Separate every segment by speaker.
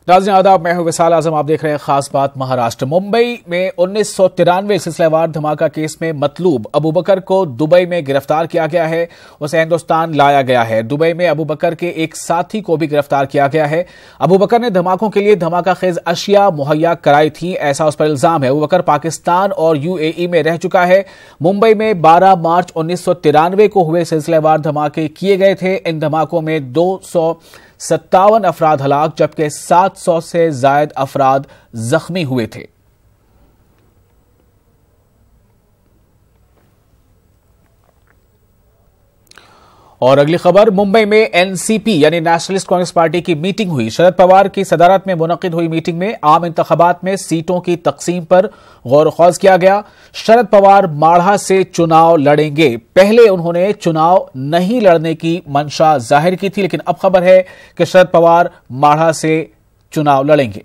Speaker 1: नाज़रीन आदाब, मैं हूं विशाल आजम। आप देख रहे हैं खास बात महाराष्ट्र। मुंबई में 1993 सिलसिलेवार धमाका केस में मतलूब अबू बकर को दुबई में गिरफ्तार किया गया है। उसे हिंदुस्तान लाया गया है। दुबई में अबू बकर के एक साथी को भी गिरफ्तार किया गया है। अबू बकर ने धमाकों के लिए धमाका खेज अशिया मुहैया कराई थी, ऐसा उस पर इल्जाम है। अबू बकर पाकिस्तान और यूएई में रह चुका है। मुंबई में 12 मार्च 1993 को हुए सिलसिलेवार धमाके किए गए थे। इन धमाकों में 257 अफराद हलाक जबकि 700 से जायद अफराद जख्मी हुए थे। और अगली खबर, मुंबई में एनसीपी यानी नेशनलिस्ट कांग्रेस पार्टी की मीटिंग हुई। शरद पवार की सदारत में मुनक्किद हुई मीटिंग में आम इंतखाबात में सीटों की तकसीम पर गौर खौज किया गया। शरद पवार माढ़ा से चुनाव लड़ेंगे। पहले उन्होंने चुनाव नहीं लड़ने की मंशा जाहिर की थी, लेकिन अब खबर है कि शरद पवार माढ़ा से चुनाव लड़ेंगे।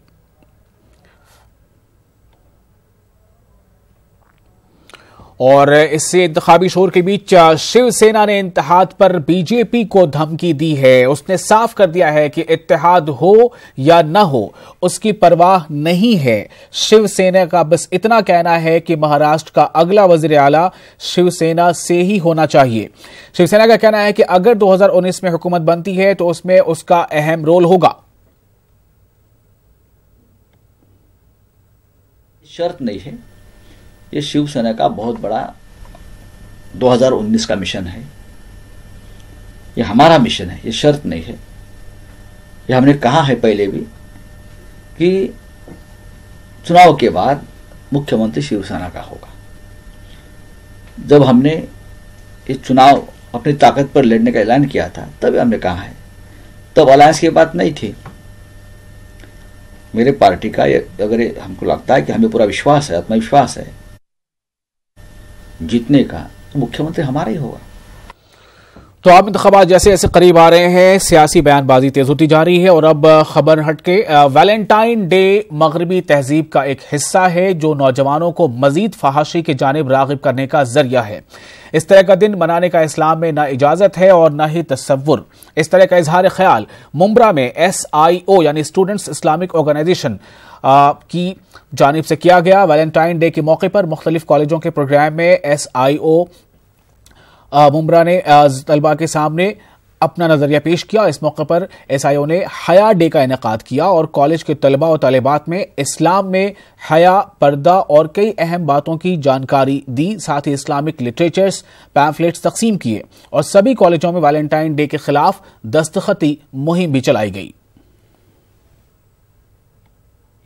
Speaker 1: और इससे इंतखाबी शोर के बीच शिवसेना ने इत्तेहाद पर बीजेपी को धमकी दी है। उसने साफ कर दिया है कि इत्तेहाद हो या न हो उसकी परवाह नहीं है। शिवसेना का बस इतना कहना है कि महाराष्ट्र का अगला वजीर आला शिवसेना से ही होना चाहिए। शिवसेना का कहना है कि अगर 2019 में हुकूमत बनती है तो उसमें उसका अहम रोल होगा।
Speaker 2: शर्त नहीं है, ये शिवसेना का बहुत बड़ा 2019 का मिशन है। ये हमारा मिशन है, ये शर्त नहीं है। ये हमने कहा है पहले भी कि चुनाव के बाद मुख्यमंत्री शिवसेना का होगा। जब हमने ये चुनाव अपनी ताकत पर लड़ने का ऐलान किया था तब हमने कहा है, तब अलायंस की बात नहीं थी। मेरे पार्टी का अगर हमको लगता है कि हमें पूरा विश्वास है, आत्मविश्वास है जीतने का, तो मुख्यमंत्री हमारा ही होगा।
Speaker 1: तो आप इंतखाबात जैसे जैसे करीब आ रहे हैं, सियासी बयानबाजी तेज होती जा रही है। और अब खबर हटके, वैलेंटाइन डे मगरबी तहजीब का एक हिस्सा है जो नौजवानों को मजीद फहाशी की जानिब रागिब करने का जरिया है। इस तरह का दिन मनाने का इस्लाम में न इजाजत है और न ही तसव्वुर। इस तरह का इजहार ख्याल मुंब्रा में SIO यानी स्टूडेंट्स इस्लामिक ऑर्गेनाइजेशन की जानिब से किया गया। वैलेंटाइन डे के मौके पर मुख्तलिफ कॉलेजों के प्रोग्राम में SIO मुंब्रा ने तलबा के सामने अपना नजरिया पेश किया। इस मौके पर SIO ने हया डे का इनेकाद किया और कॉलेज के तलबा और तालिबात में इस्लाम में हया, पर्दा और कई अहम बातों की जानकारी दी। साथ ही इस्लामिक लिटरेचर्स, पैम्फलेट्स तकसीम किए और सभी कॉलेजों में वैलेंटाइन डे के खिलाफ दस्तखती मुहिम भी चलाई गई।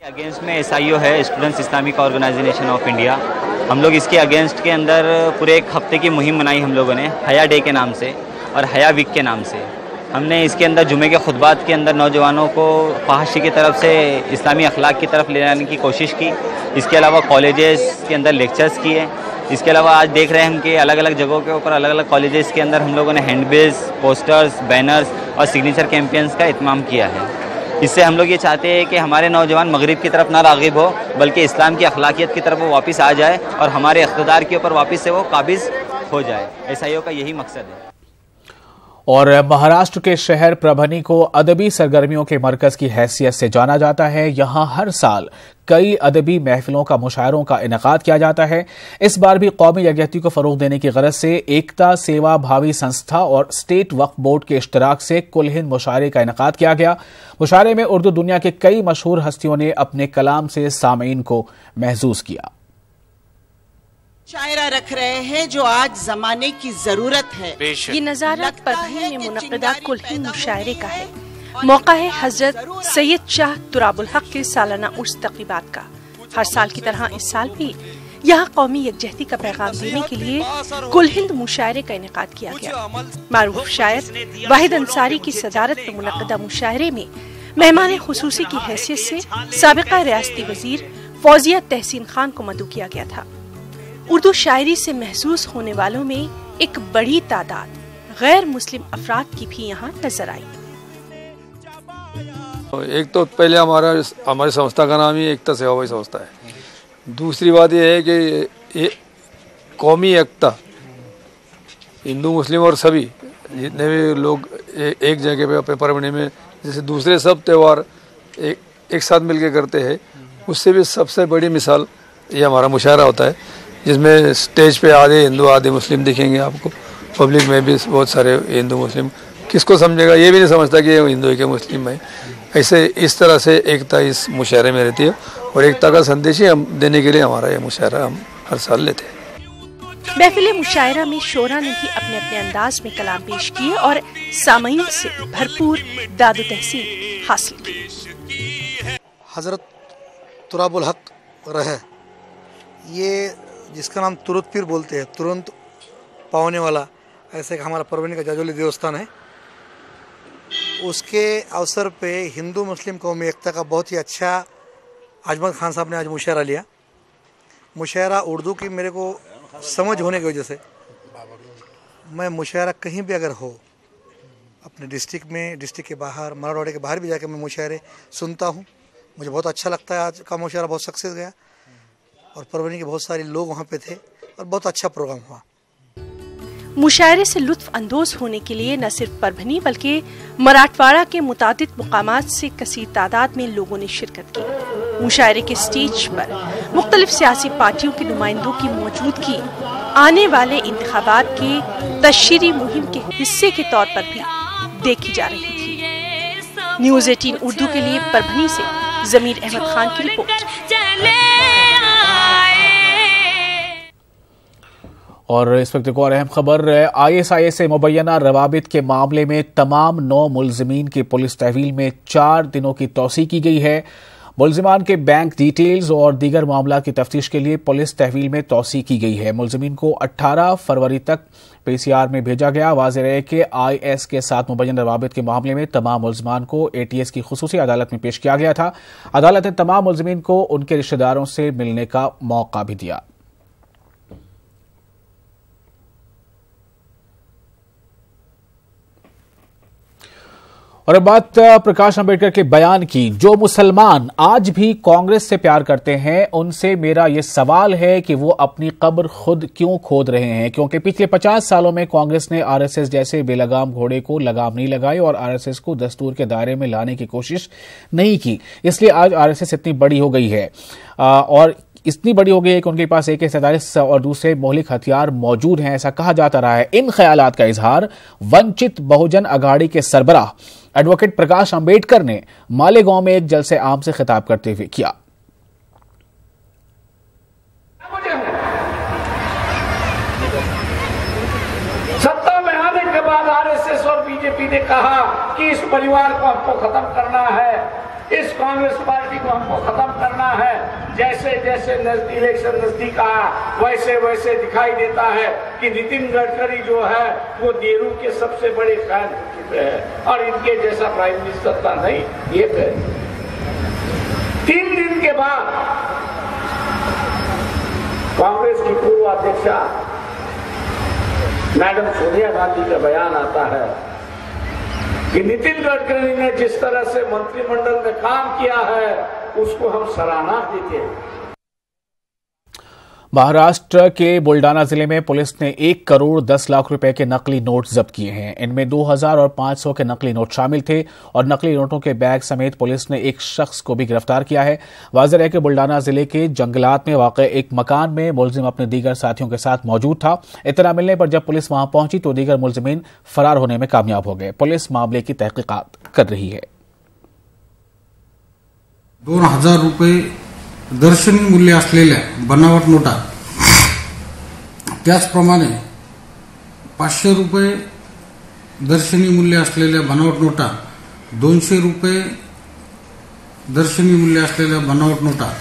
Speaker 3: अगेंस्ट में SIO है, students Islamic organisation of India. हम लोग इसके अगेंस्ट के अंदर पूरे एक हफ्ते की मुहिम बनाई हम लोगों ने, हया डे के नाम से और हया वीक के नाम से। हमने इसके अंदर जुमे के खुतबात के अंदर नौजवानों को फहाशी की तरफ से इस्लामी अखलाक की तरफ ले जाने की कोशिश की। इसके अलावा कॉलेजेस के अंदर लेक्चर्स किए। इसके अलावा आज देख रहे हैं हम कि अलग अलग जगहों के ऊपर अलग अलग कॉलेजेस के अंदर हम लोगों ने हैंडबिल्स, पोस्टर्स, बैनर्स और सिग्नेचर कैंपेन्स का इत्माम किया है। इससे हम लोग ये चाहते हैं कि हमारे नौजवान मगरिब की तरफ ना राग़िब हो, बल्कि इस्लाम की अखलाकियत की तरफ वो वापस आ जाए और हमारे इक़्तिदार के ऊपर वापस से वो काबिज़ हो जाए। SIO का यही मकसद है।
Speaker 1: और महाराष्ट्र के शहर परभनी को अदबी सरगर्मियों के मरकज की हैसियत से जाना जाता है। यहां हर साल कई अदबी महफिलों का, मुशायरों का इनेकाद किया जाता है। इस बार भी कौमी यकजहती को फरोग देने की गरज से एकता सेवा भावी संस्था और स्टेट वक्फ बोर्ड के इश्तराक से कुल हिंद मुशायरे का इनेकाद किया गया। मुशायरे में उर्दू दुनिया के कई मशहूर हस्तियों ने अपने कलाम से सामीन को महजूज किया।
Speaker 4: शायरा रख रहे हैं जो आज जमाने की जरूरत है।
Speaker 5: ये नजारा परभनी में मुनक़्क़िदा कुल हिंद मुशायरे का है। मौका है हजरत सैयद शाह तुराबुल हक के सालाना उर्स तक़रीबात का। हर साल की तरह इस साल भी यहाँ कौमी यकजहती का पैगाम देने के लिए कुल हिंद मुशायरे का इनेकाद किया गया। मारूफ शायर वाहिद अंसारी की सदारत में मुनक़्क़िदा मुशायरे में मेहमान खुसूसी की हैसियत से साबिक़ा रियासती वजीर फौजिया तहसीन खान को मदऊ किया गया था। उर्दू शायरी से महसूस होने वालों में एक बड़ी तादाद गैर मुस्लिम अफराद की भी यहाँ नजर आई।
Speaker 6: एक तो पहले हमारी संस्था का नाम ही एकता सेवाभावी संस्था है। दूसरी बात यह है कि ये कौमी एकता, हिंदू मुस्लिम और सभी जितने भी लोग एक जगह पे अपने परभनी में, जैसे दूसरे सब त्यौहार एक साथ मिलकर करते हैं, उससे भी सबसे बड़ी मिसाल ये हमारा मुशायरा होता है, जिसमें स्टेज पे आधे हिंदू आधे मुस्लिम दिखेंगे आपको, पब्लिक में भी बहुत सारे हिंदू मुस्लिम, किसको समझेगा ये भी नहीं समझता कि ये हिंदू है कि मुस्लिम है। ऐसे इस तरह से एकता इस मुशायरे में रहती है और एकता का संदेश ही हम देने के लिए हमारा ये मुशायरा हम हर साल लेते हैं।
Speaker 5: महफिल मुशायरा में शोरा ने भी अपने अपने अंदाज में कलाम पेश किए और सामईन से भरपूर दादो तहसीन हासिल की।
Speaker 7: हजरत तुराबुल हक रहे, ये जिसका नाम तुरुत पीर बोलते हैं, तुरंत पाने वाला, ऐसे हमारा परवनी का जाजोली देवस्थान है, उसके अवसर पे हिंदू मुस्लिम कौमी एकता का बहुत ही अच्छा अजमत खान साहब ने आज मुशायरा लिया। मुशायरा उर्दू की मेरे को समझ होने की वजह से मैं मुशायरा कहीं भी अगर हो, अपने डिस्ट्रिक्ट में, डिस्ट्रिक्ट के बाहर, मराठवाड़े के बाहर भी जाकर मैं मुशायरे सुनता हूँ। मुझे बहुत अच्छा लगता है। आज का मुशायरा बहुत सक्सेस गया और परवनी के बहुत सारे लोग वहाँ पे थे और बहुत अच्छा प्रोग्राम हुआ।
Speaker 5: मुशायरे से लुत्फ अंदोज होने के लिए न सिर्फ परभनी बल्कि मराठवाड़ा के मुतादिद मुकामात से कसीर तादाद में लोगों ने शिरकत की। मुशायरे के स्टेज पर मुख्तलिफ सियासी पार्टियों के नुमाइंदों की मौजूदगी आने वाले इंतखाबात के तशहीरी मुहिम के हिस्से के तौर पर भी देखी जा रही थी। न्यूज़ 18 उर्दू के लिए परभनी से जमीर अहमद खान की रिपोर्ट।
Speaker 1: और इस वक्त एक और अहम खबर, ISIS से मुबैना रवाबित के मामले में तमाम 9 मुलजिमीन की पुलिस तहवील में 4 दिनों की तौसी की गई है। मुलजिमान के बैंक डिटेल्स और दीगर मामला की तफ्तीश के लिए पुलिस तहवील में तौसी की गई है। मुलजिमीन को 18 फरवरी तक PCR में भेजा गया। वाज़ेह रहे कि IS के साथ मुबैना रवाबित के मामले में तमाम मुलजिमान को ATS की खुसूसी अदालत में पेश किया गया था। अदालत ने तमाम मुलजिमीन को उनके रिश्तेदारों से मिलने का मौका भी दिया। और अब बात प्रकाश अंबेडकर के बयान की। जो मुसलमान आज भी कांग्रेस से प्यार करते हैं, उनसे मेरा यह सवाल है कि वो अपनी कब्र खुद क्यों खोद रहे हैं, क्योंकि पिछले 50 सालों में कांग्रेस ने RSS जैसे बेलगाम घोड़े को लगाम नहीं लगाई और RSS को दस्तूर के दायरे में लाने की कोशिश नहीं की। इसलिए आज RSS इतनी बड़ी हो गई है और इतनी बड़ी हो गई है कि उनके पास AK-47 और दूसरे मौलिक हथियार मौजूद हैं, ऐसा कहा जाता रहा है। इन ख्यालात का इजहार वंचित बहुजन अघाड़ी के सरबराह एडवोकेट प्रकाश अंबेडकर ने मालेगांव में एक जलसे आम से खिताब करते हुए किया।
Speaker 8: सत्ता में आने के बाद RSS और BJP ने कहा कि इस परिवार को हमको खत्म करना है, इस कांग्रेस पार्टी को हमको खत्म करना है। जैसे जैसे इलेक्शन नजदीक आया वैसे वैसे दिखाई देता है कि नितिन गडकरी जो है वो नेहरू के सबसे बड़े फैन हो चुके हैं और इनके जैसा प्राइम मिनिस्टर था नहीं ये है। 3 दिन के बाद कांग्रेस की पूर्व अध्यक्षा मैडम सोनिया गांधी का बयान आता है कि नितिन गडकरी ने जिस तरह से मंत्रिमंडल में काम किया है उसको हम सराहना देते हैं।
Speaker 1: महाराष्ट्र के बुल्डाना जिले में पुलिस ने 1 करोड़ 10 लाख रुपए के नकली नोट जब्त किए हैं। इनमें 2000 और 500 के नकली नोट शामिल थे और नकली नोटों के बैग समेत पुलिस ने एक शख्स को भी गिरफ्तार किया है। वाज़ेह है कि बुल्डाना जिले के जंगलात में वाक़ एक मकान में मुलजिम अपने दीगर साथियों के साथ मौजूद था। इत्तला मिलने पर जब पुलिस वहां पहुंची तो दीगर मुलजिमीन फरार होने में कामयाब हो गए। पुलिस मामले की तहकीकात कर रही है।
Speaker 9: 2000 रुपये दर्शनी मूल्य असलेल्या बनावट नोटा, त्याचप्रमाणे 500 रुपये दर्शनी मूल्य असलेल्या बनावट नोटा, 200 रुपये दर्शनी मूल्य असलेल्या बनावट नोटा,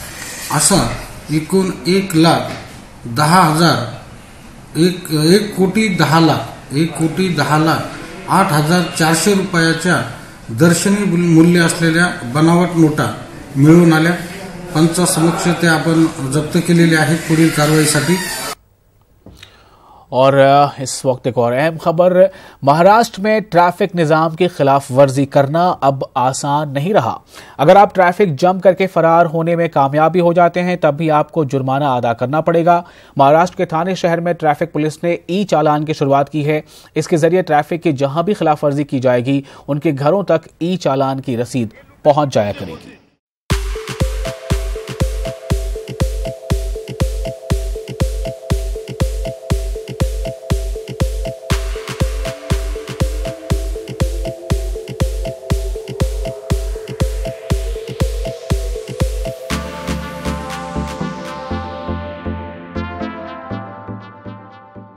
Speaker 9: असा एकूण 1,10,000 1,10,08,400 रुपयाच्या दर्शनी मूल्य असलेल्या बनावट नोटा मिळून आल्या। पंचासमक्ष ते आपण जप्त केलेले आहेत पुढील कारवाईसाठी।
Speaker 1: और इस वक्त एक और अहम खबर, महाराष्ट्र में ट्रैफिक निजाम की खिलाफ वर्जी करना अब आसान नहीं रहा। अगर आप ट्रैफिक जम करके फरार होने में कामयाबी हो जाते हैं तब भी आपको जुर्माना अदा करना पड़ेगा। महाराष्ट्र के थाने शहर में ट्रैफिक पुलिस ने ई-चालान की शुरुआत की है। इसके जरिए ट्रैफिक की जहां भी खिलाफ वर्जी की जाएगी उनके घरों तक ई-चालान की रसीद पहुंच जाया करेगी।